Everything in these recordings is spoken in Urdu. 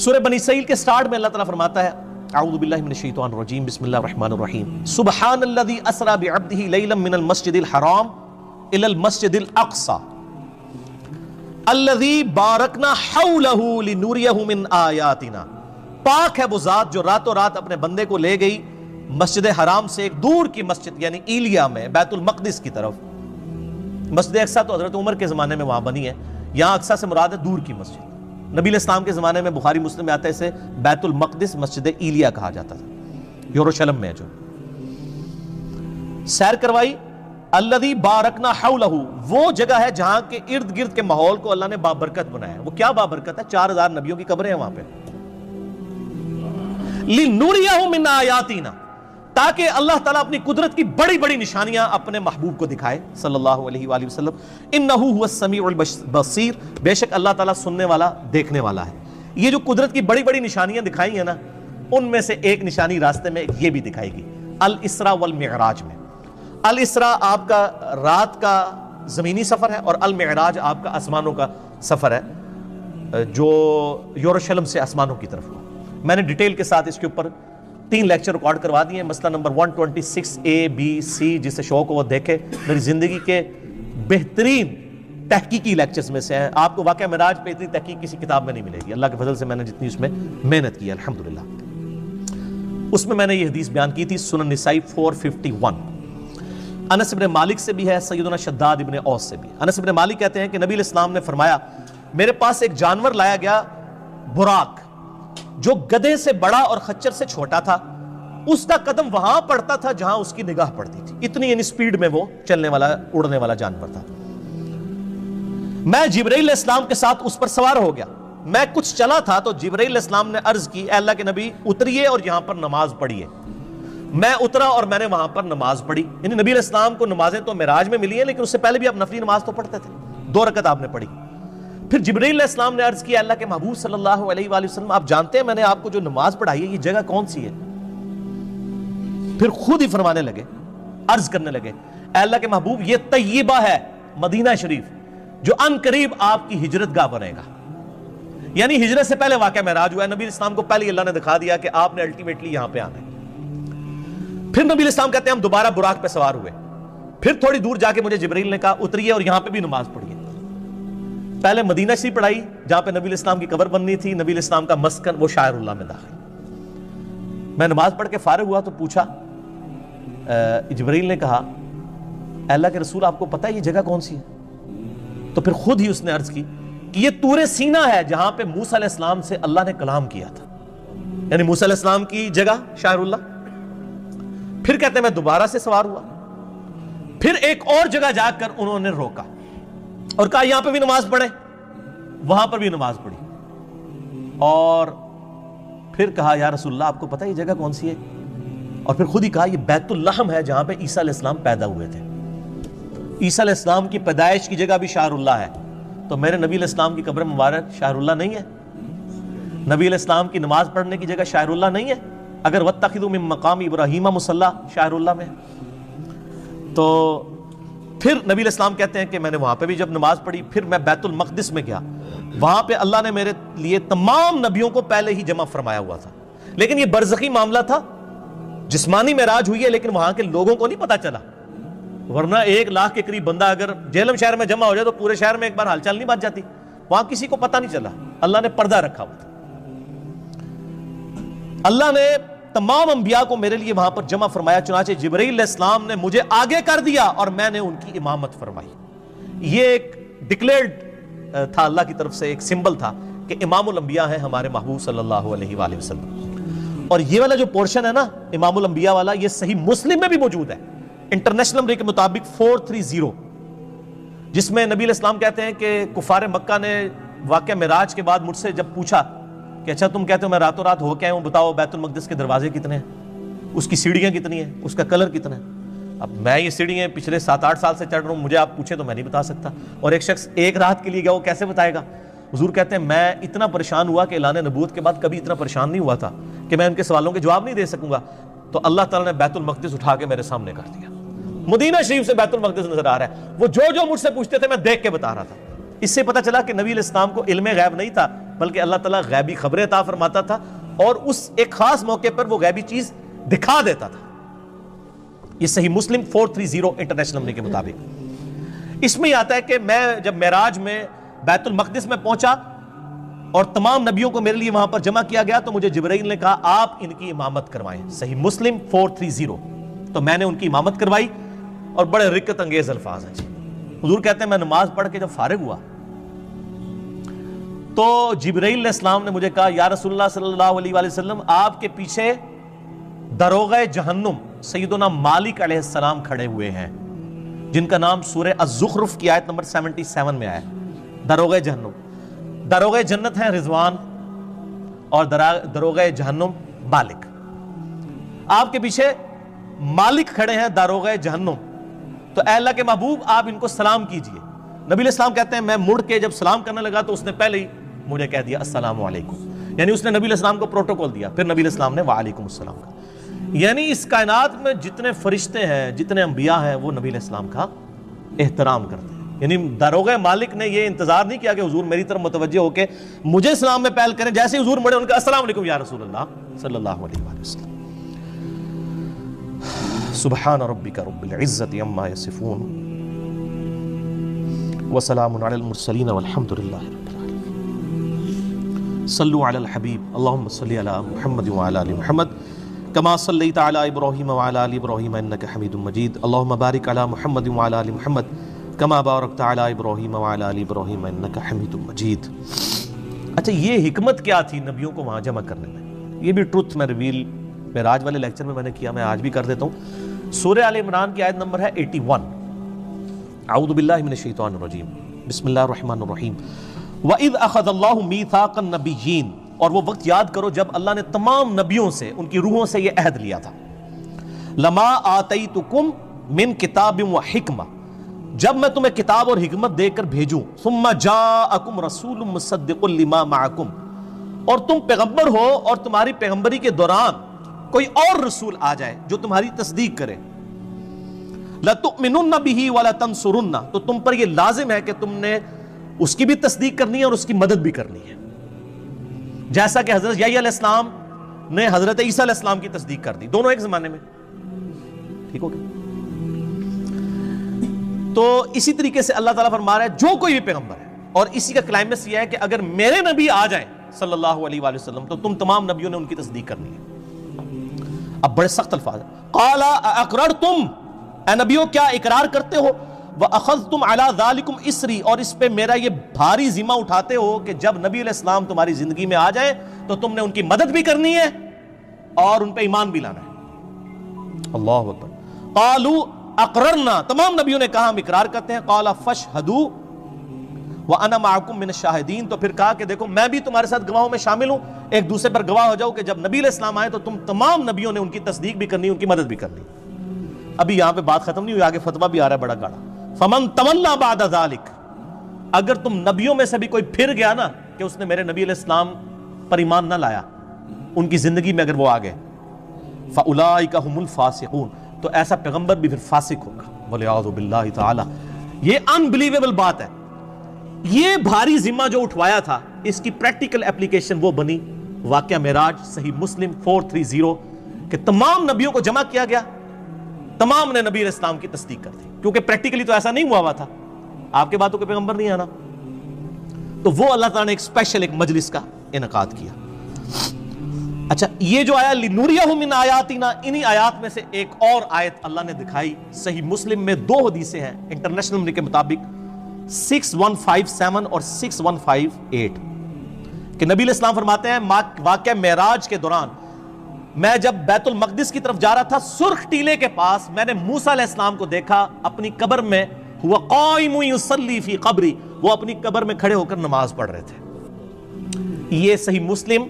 سورہ بنی اسرائیل کے سٹارٹ میں اللہ تعالیٰ فرماتا ہے اعوذ باللہ من الشیطان الرجیم بسم اللہ الرحمن الرحیم سبحان الذی اسری بعبدہ لیلا من المسجد الحرام الی المسجد الاقصی الذی بارکنا حولہ لنوریہ من آیاتنا. پاک ہے وہ ذات جو راتوں رات اپنے بندے کو لے گئی مسجد حرام سے ایک دور کی مسجد یعنی ایلیا میں بیت المقدس کی طرف. مسجد اقصی تو حضرت عمر کے زمانے میں وہاں بنی ہے, یہاں اقصی سے مراد ہے دور کی مسجد. نبی علیہ السلام کے زمانے میں بخاری مسلم میں آتا ہے اسے بیت المقدس مسجد ایلیا کہا جاتا تھا, یروشلم میں جو سیر کروائی. الذی بارکنا حولہ, وہ جگہ ہے جہاں کے ارد گرد کے ماحول کو اللہ نے بابرکت بنایا ہے. وہ کیا بابرکت ہے؟ 4000 نبیوں کی قبریں ہیں وہاں پہ. لنوریہ من آیاتنا, تاکہ اللہ تعالیٰ اپنی قدرت کی بڑی بڑی نشانیاں اپنے محبوب کو دکھائے صلی اللہ علیہ وآلہ وسلم. انہ هو السمیع البصیر, بے شک اللہ تعالیٰ سننے والا دیکھنے والا ہے. یہ جو قدرت کی بڑی بڑی نشانیاں دکھائی ہیں نا, ان میں سے ایک نشانی راستے میں یہ بھی دکھائے گی الاسراء والمعراج میں. الاسراء آپ کا رات کا زمینی سفر ہے اور المعراج آپ کا آسمانوں کا سفر ہے جو یروشلم سے آسمانوں کی طرف ہوا. میں نے ڈیٹیل کے ساتھ اس کے اوپر 3 لیکچر ریکارڈ کروا دیے ہیں. مسئلہ نمبر 126A B C, جسے شوق ہو وہ دیکھے. میری زندگی کے بہترین تحقیقی لیکچرز میں سے ہیں. آپ کو واقعہ معراج پہ اتنی تحقیق کسی کتاب میں نہیں ملے گی. اللہ کے فضل سے میں نے جتنی اس میں محنت کی الحمدللہ. اس میں نے یہ حدیث بیان کی تھی سنن نسائی 451. انس بن مالک سے بھی ہے, سیدنا شداد ابن اوس سے بھی. انس بن مالک کہتے ہیں کہ نبی علیہ السلام نے فرمایا میرے پاس ایک جانور لایا گیا براق, جو گدھے سے بڑا اور خچر سے چھوٹا تھا. اس کا قدم وہاں پڑتا تھا جہاں اس کی نگاہ پڑتی تھی. اتنی یعنی سپیڈ میں وہ چلنے والا اڑنے والا جانور تھا. میں جبرائیل علیہ السلام کے ساتھ اس پر سوار ہو گیا. میں کچھ چلا تھا تو جبرائیل علیہ السلام نے عرض کی اے اللہ کے نبی اتریے اور یہاں پر نماز پڑھیے. میں اترا اور میں نے وہاں پر نماز پڑھی. یعنی نبی علیہ السلام کو نمازیں تو معراج میں ملی ہیں, لیکن اس سے پہلے بھی آپ نفلی نماز تو پڑھتے تھے. 2 رکعت آپ نے پڑھی. پھر جبرائیل علیہ السلام نے عرض کیا اللہ کے محبوب صلی اللہ علیہ وآلہ وسلم آپ جانتے ہیں میں نے آپ کو جو نماز پڑھائی ہے یہ جگہ کون سی ہے؟ پھر خود ہی فرمانے لگے, عرض کرنے لگے اے اللہ کے محبوب یہ طیبہ ہے, مدینہ شریف, جو ان قریب آپ کی ہجرت گاہ بنے گا. یعنی ہجرت سے پہلے واقعہ معراج ہوا ہے. نبی علیہ السلام کو پہلے اللہ نے دکھا دیا کہ آپ نے الٹیمیٹلی یہاں پہ آنا ہے. پھر نبی علیہ السلام کہتے ہیں ہم دوبارہ براق پہ سوار ہوئے. پھر تھوڑی دور جا کے مجھے جبرائیل نے کہا اتریے اور یہاں پہ بھی نماز پڑھیے. پہلے مدینہ شریف پڑھائی جہاں پہ نبی علیہ السلام کی قبر بننی تھی. نبی علیہ السلام کا مسکن وہ شاعر اللہ میں داخل. میں نماز پڑھ کے فارغ ہوا تو پوچھا, جبرائیل نے کہا اے اللہ کے رسول آپ کو پتہ ہے یہ جگہ کون سی ہے؟ تو پھر خود ہی اس نے عرض کی کہ یہ طور سینا ہے جہاں پہ موسیٰ علیہ السلام سے اللہ نے کلام کیا تھا. یعنی موسیٰ علیہ السلام کی جگہ شاعر اللہ. پھر کہتے ہیں میں دوبارہ سے سوار ہوا. پھر ایک اور جگہ جا کر انہوں نے روکا اور کہا یہاں پہ بھی نماز پڑھیں. وہاں پر بھی نماز پڑھی اور پھر کہا یا رسول اللہ آپ کو پتہ ہے یہ جگہ کون سی ہے؟ اور پھر خود ہی کہا یہ بیت اللحم ہے جہاں پہ عیسیٰ علیہ السلام پیدا ہوئے تھے. عیسیٰ علیہ السلام کی پیدائش کی جگہ بھی شاعر اللہ ہے. تو میرے نبی علیہ السلام کی قبر مبارک شاعر اللہ نہیں ہے؟ نبی علیہ السلام کی نماز پڑھنے کی جگہ شاعر اللہ نہیں ہے؟ اگر وَاتَّخِذُوا مِن مَّقَامِ إِبْرَاهِيمَ مُصَلَّى شاعر اللہ میں. تو پھر نبی علیہ السلام کہتے ہیں کہ میں نے وہاں پہ بھی جب نماز پڑھی پھر میں بیت المقدس میں گیا. وہاں پہ اللہ نے میرے لیے تمام نبیوں کو پہلے ہی جمع فرمایا ہوا تھا. لیکن یہ برزخی معاملہ تھا, جسمانی معراج ہوئی ہے لیکن وہاں کے لوگوں کو نہیں پتا چلا. ورنہ 1 لاکھ کے قریب بندہ اگر جہلم شہر میں جمع ہو جائے تو پورے شہر میں ایک بار ہال چال نہیں بات جاتی. وہاں کسی کو پتا نہیں چلا, اللہ نے پردہ رکھا ہوا تھا. اللہ نے تمام انبیاء کو میرے لیے وہاں پر جمع فرمایا. چنانچہ جبرائیل علیہ السلام نے مجھے آگے کر دیا اور میں نے ان کی امامت فرمائی. یہ ایک ڈکلیئرڈ تھا اللہ کی طرف سے, ایک سمبل تھا کہ امام الانبیاء ہیں ہمارے محبوب صلی اللہ علیہ وآلہ وسلم. اور یہ والا جو پورشن ہے نا امام الانبیاء والا, یہ صحیح مسلم میں بھی موجود ہے انٹرنیشنل نمبر کے مطابق 430, جس میں نبی علیہ السلام کہتے ہیں کہ کفار مکہ نے واقعہ معراج کے بعد مجھ سے جب پوچھا کہ اچھا تم کہتے ہو میں راتوں رات ہو کے آیا ہوں, بتاؤ بیت المقدس کے دروازے کتنے ہیں, اس کی سیڑھیاں کتنی ہیں, اس کا کلر کتنا ہے. اب میں یہ سیڑھیاں پچھلے 7-8 سال سے چڑھ رہا ہوں, مجھے آپ پوچھیں تو میں نہیں بتا سکتا. اور ایک شخص 1 رات کے لیے گیا وہ کیسے بتائے گا؟ حضور کہتے ہیں میں اتنا پریشان ہوا کہ اعلان نبوت کے بعد کبھی اتنا پریشان نہیں ہوا تھا کہ میں ان کے سوالوں کے جواب نہیں دے سکوں گا. تو اللہ تعالیٰ نے بیت المقدس اٹھا کے میرے سامنے کر دیا. مدینہ شریف سے بیت المقدس نظر آ رہا ہے. وہ جو مجھ سے پوچھتے تھے میں دیکھ کے بتا رہا تھا. اس سے پتہ چلا کہ نبی علیہ السلام کو علم غیب نہیں تھا، بلکہ اللہ تعالیٰ غیبی خبریں عطا فرماتا تھا اور اس ایک خاص موقع پر وہ غیبی چیز دکھا دیتا تھا۔ یہ صحیح مسلم 430 انٹرنیشنل نمبر کے مطابق۔ اس میں یہ آتا ہے کہ میں جب معراج میں بیت المقدس میں پہنچا اور تمام نبیوں کو میرے لیے وہاں پر جمع کیا گیا تو مجھے جبرائیل نے کہا آپ ان کی امامت کروائیں، صحیح مسلم 430۔ تو میں نے ان کی امامت کروائی، اور بڑے رقت انگیز الفاظ ہیں جی۔ حضور کہتے ہیں میں نماز پڑھ کے جب فارغ ہوا تو جبرائیل علیہ السلام نے مجھے کہا یا رسول اللہ صلی اللہ علیہ وآلہ وسلم آپ کے پیچھے داروغہ جہنم سیدنا مالک علیہ السلام کھڑے ہوئے ہیں، جن کا نام سورہ الزخرف کی آیت نمبر 77 میں آیا ہے۔ داروغہ جہنم، داروغہ جنت ہیں رضوان اور داروغہ جہنم مالک۔ آپ کے پیچھے مالک کھڑے ہیں داروغہ جہنم، تو اے اللہ کے محبوب آپ ان کو سلام کیجئے۔ نبی علیہ السلام کہتے ہیں میں مڑ کے جب سلام کرنے لگا تو اس نے پہلے ہی مجھے کہہ دیا السلام علیکم، یعنی اس نے نبی علیہ السلام کو پروٹوکول دیا، پھر نبی علیہ السلام نے وعلیکم السلام کہا۔ یعنی اس کائنات میں جتنے فرشتے ہیں، جتنے انبیاء ہیں، وہ نبی علیہ السلام کا احترام کرتے ہیں۔ یعنی داروغہ مالک نے یہ انتظار نہیں کیا کہ حضور میری طرف متوجہ ہو کے مجھے سلام میں پہل کریں، جیسے حضور مڑے ان کا السلام علیکم یا رسول اللہ صلی اللہ علیہ وآلہ وسلم۔ سبحان ربک رب العزت عما یصفون وسلام علی المرسلین والحمد للہ رب العالمین۔ صلوا علی الحبیب اللہم صلی علی محمد وعلی آل محمد کما صلیت علی ابراہیم وعلی آل ابراہیم انک حمید مجید، اللہم بارک علی محمد وعلی آل محمد کما بارکت علی ابراہیم وعلی آل ابراہیم انک حمید مجید۔ اچھا یہ حکمت کیا تھی نبیوں کو وہاں جمع کرنے میں؟ یہ بھی ٹروتھ میں ریویل معراج والے لیکچر میں نے کیا، میں آج بھی کر دیتا ہوں۔ سورہ آل عمران کی آیت نمبر ہے 81۔ اعوذ باللہ من الشیطان الرجیم، بسم اللہ الرحمن الرحیم۔ وَإِذْ أَخَذَ اللَّهُ مِيثَاقَ النَّبِيِّينَ، اور وہ وقت یاد کرو جب اللہ نے تمام نبیوں سے، ان کی روحوں سے یہ عہد لیا تھا۔ لَمَا آتَيْتُكُم مِّن كِتَابٍ وَحِكْمَةٍ، جب میں تمہیں کتاب اور حکمت دے کر بھیجوں، ثُمَّ جَاءَكُمْ رَسُولٌ مُصَدِّقٌ لِمَا مَعَكُمْ، اور تم پیغمبر ہو اور تمہاری پیغمبری کے دوران کوئی اور رسول آ جائے جو تمہاری تصدیق کرے، لَتُؤْمِنُنَّ بِهِ وَلَتَنْصُرُنَّ، تو تم پر یہ لازم ہے کہ تم نے اس کی بھی تصدیق کرنی ہے اور اس کی مدد بھی کرنی ہے، جیسا کہ حضرت یحییٰ علیہ السلام نے حضرت عیسیٰ علیہ السلام کی تصدیق کر دی، دونوں ایک زمانے میں۔ ٹھیک ہو گیا؟ تو اسی طریقے سے اللہ تعالیٰ فرما رہا ہے جو کوئی بھی پیغمبر ہے، اور اسی کا کلائمیکس یہ ہے کہ اگر میرے نبی آ جائیں صلی اللہ علیہ وآلہ وسلم تو تم تمام نبیوں نے ان کی تصدیق کرنی ہے۔ اب بڑے سخت الفاظ ہیں، قال اقررتم، اے نبیوں کیا اقرار کرتے ہو، وَأَخَذْتُمْ عَلَىٰ ذَلِكُمْ اِسْرِي، اور اس پہ میرا یہ بھاری ذمہ اٹھاتے ہو کہ جب نبی علیہ السلام تمہاری زندگی میں آ جائیں تو تم نے ان کی مدد بھی کرنی ہے اور ان پہ ایمان بھی لانا ہے۔ اللہ اکبر۔ قالوا اقررنا، تمام نبیوں نے کہا ہم اقرار کرتے ہیں۔ قال فاشهدوا وَأَنَا مَعَكُمْ مِنَ الشَّاهِدِينَ، تو پھر کہا کہ دیکھو میں بھی تمہارے ساتھ گواہوں میں شامل ہوں، ایک دوسرے پر گواہ ہو جاؤ کہ جب نبی علیہ السلام آئے تو تم تمام نبیوں نے ان کی تصدیق بھی کرنی، ان کی مدد بھی کرنی۔ ابھی یہاں پہ بات ختم نہیں ہوئی، آگے فتویٰ بھی آ رہا ہے بڑا گاڑا۔ فَمَن تَوَلَّىٰ بَعْدَ ذَلِكَ، اگر تم نبیوں میں سے بھی کوئی پھر گیا نا کہ اس نے میرے نبی علیہ السلام پر ایمان نہ لایا، ان کی زندگی میں اگر وہ آ گئے، فَأُولَٰئِكَ هُمُ الْفَاسِقُونَ، تو ایسا پیغمبر بھی پھر فاسق ہوگا، وَلِعَاذُ بِاللَّهِ تَعَالَىٰ۔ یہ انبلیویبل بات ہے۔ یہ بھاری ذمہ جو اٹھوایا تھا اس کی پریکٹیکل اپلیکیشن وہ بنی واقعہ معراج، صحیح مسلم 430، کہ تمام نبیوں کو جمع کیا گیا، تمام نے نبی علیہ السلام کی تصدیق کر دی، کیونکہ پریکٹیکلی تو ایسا نہیں ہوا تھا، آپ کے باتوں کے پیغمبر نہیں آنا، تو وہ اللہ تعالیٰ نے ایک اسپیشل ایک مجلس کا انعقاد کیا۔ اچھا یہ جو آیا لِنُرِيَهُ مِنْ آیَاتِنَا، انہی آیات میں سے ایک اور آیت اللہ نے دکھائی، صحیح مسلم میں دو حدیثیں ہیں انٹرنیشنل نمبر کے مطابق 6157 اور 6158، کہ نبی علیہ السلام فرماتے ہیں واقعہ معراج کے دوران میں جب بیت المقدس کی طرف جا رہا تھا، سرخ ٹیلے کے پاس میں نے موسیٰ علیہ السلام کو دیکھا اپنی قبر میں، ہوا قائم یصلی فی قبری، وہ اپنی قبر میں کھڑے ہو کر نماز پڑھ رہے تھے۔ یہ صحیح مسلم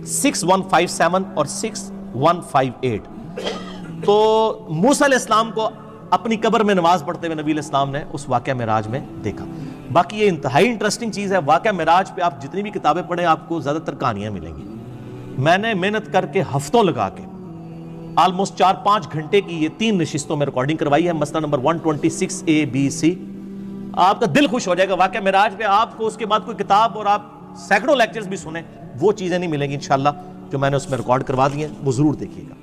6157 اور 6158۔ تو موسیٰ علیہ السلام کو اپنی قبر میں نماز پڑھتے ہوئے نبی علیہ السلام نے اس واقعہ معراج میں دیکھا۔ باقی یہ انتہائی انٹرسٹنگ چیز ہے، واقعہ معراج پہ آپ جتنی بھی کتابیں پڑھیں آپ کو زیادہ تر کہانیاں ملیں گی۔ میں نے محنت کر کے ہفتوں لگا کے آلموسٹ 4-5 گھنٹے کی یہ 3 نشستوں میں ریکارڈنگ کروائی ہے، مسئلہ نمبر 126A B C، آپ کا دل خوش ہو جائے گا. واقعہ معراج پہ آپ کو اس کے بعد کوئی کتاب اور آپ سینکڑوں لیکچرز بھی سنیں, وہ چیزیں نہیں ملیں گی انشاءاللہ جو میں نے اس میں ریکارڈ کروا دی ہیں, وہ ضرور دیکھیے گا.